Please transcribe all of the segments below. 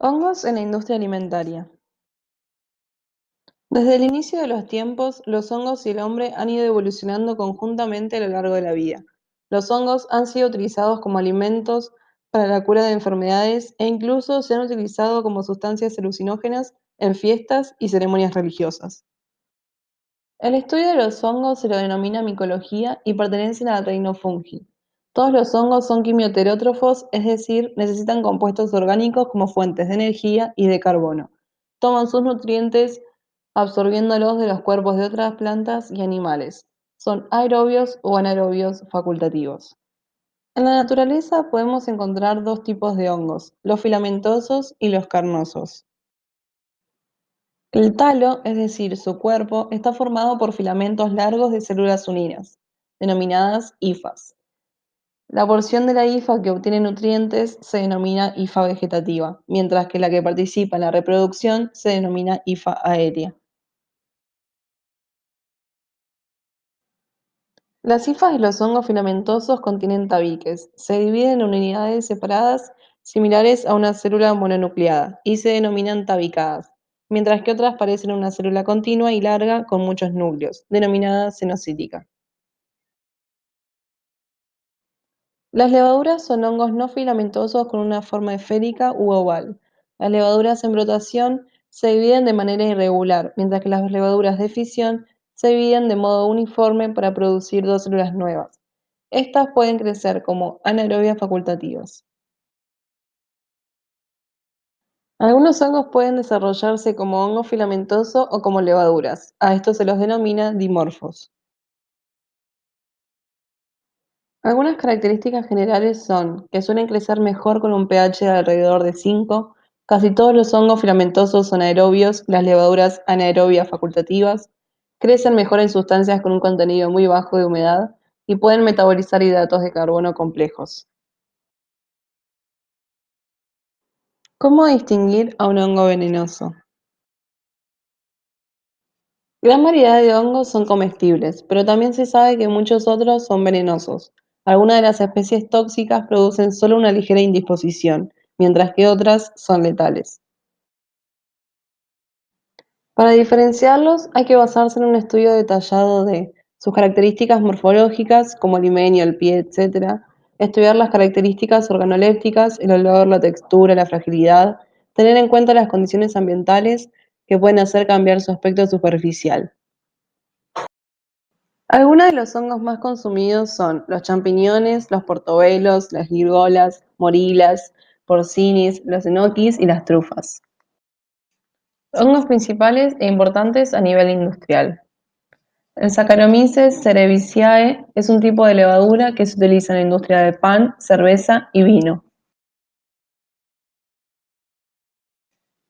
Hongos en la industria alimentaria. Desde el inicio de los tiempos, los hongos y el hombre han ido evolucionando conjuntamente a lo largo de la vida. Los hongos han sido utilizados como alimentos para la cura de enfermedades e incluso se han utilizado como sustancias alucinógenas en fiestas y ceremonias religiosas. El estudio de los hongos se lo denomina micología y pertenecen al reino fungi. Todos los hongos son quimioterótrofos, es decir, necesitan compuestos orgánicos como fuentes de energía y de carbono. Toman sus nutrientes absorbiéndolos de los cuerpos de otras plantas y animales. Son aerobios o anaerobios facultativos. En la naturaleza podemos encontrar dos tipos de hongos, los filamentosos y los carnosos. El talo, es decir, su cuerpo, está formado por filamentos largos de células unidas, denominadas hifas. La porción de la hifa que obtiene nutrientes se denomina hifa vegetativa, mientras que la que participa en la reproducción se denomina hifa aérea. Las hifas de los hongos filamentosos contienen tabiques, se dividen en unidades separadas similares a una célula mononucleada y se denominan tabicadas, mientras que otras parecen una célula continua y larga con muchos núcleos, denominada cenocítica. Las levaduras son hongos no filamentosos con una forma esférica u oval. Las levaduras en brotación se dividen de manera irregular, mientras que las levaduras de fisión se dividen de modo uniforme para producir dos células nuevas. Estas pueden crecer como anaerobias facultativas. Algunos hongos pueden desarrollarse como hongo filamentoso o como levaduras. A estos se los denomina dimorfos. Algunas características generales son que suelen crecer mejor con un pH de alrededor de 5, casi todos los hongos filamentosos son aerobios, las levaduras anaerobias facultativas, crecen mejor en sustancias con un contenido muy bajo de humedad y pueden metabolizar hidratos de carbono complejos. ¿Cómo distinguir a un hongo venenoso? Gran variedad de hongos son comestibles, pero también se sabe que muchos otros son venenosos. Algunas de las especies tóxicas producen solo una ligera indisposición, mientras que otras son letales. Para diferenciarlos hay que basarse en un estudio detallado de sus características morfológicas, como el himenio, el pie, etc. Estudiar las características organolépticas, el olor, la textura, la fragilidad. Tener en cuenta las condiciones ambientales que pueden hacer cambiar su aspecto superficial. Algunos de los hongos más consumidos son los champiñones, los portobelos, las gírgolas, morilas, porcinis, los enoquis y las trufas. Hongos principales e importantes a nivel industrial. El Saccharomyces cerevisiae es un tipo de levadura que se utiliza en la industria de pan, cerveza y vino.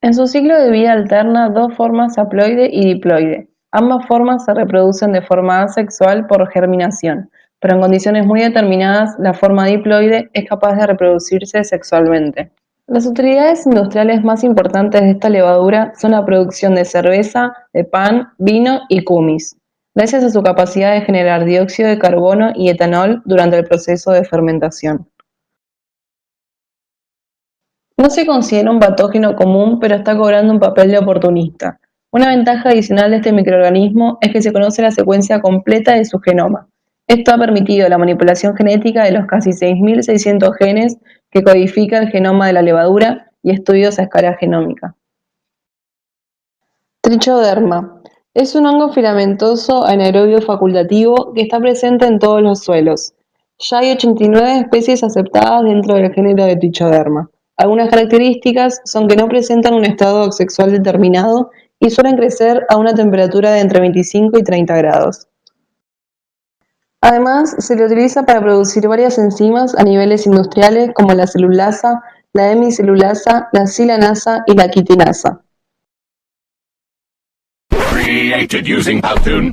En su ciclo de vida alterna dos formas haploide y diploide. Ambas formas se reproducen de forma asexual por germinación, pero en condiciones muy determinadas la forma diploide es capaz de reproducirse sexualmente. Las utilidades industriales más importantes de esta levadura son la producción de cerveza, de pan, vino y kumis, gracias a su capacidad de generar dióxido de carbono y etanol durante el proceso de fermentación. No se considera un patógeno común, pero está cobrando un papel de oportunista. Una ventaja adicional de este microorganismo es que se conoce la secuencia completa de su genoma. Esto ha permitido la manipulación genética de los casi 6.600 genes que codifica el genoma de la levadura y estudios a escala genómica. Trichoderma. Es un hongo filamentoso anaerobio facultativo que está presente en todos los suelos. Ya hay 89 especies aceptadas dentro del género de Trichoderma. Algunas características son que no presentan un estado sexual determinado y suelen crecer a una temperatura de entre 25 y 30 grados. Además, se le utiliza para producir varias enzimas a niveles industriales como la celulasa, la hemicelulasa, la silanasa y la quitinasa. Created using Powtoon.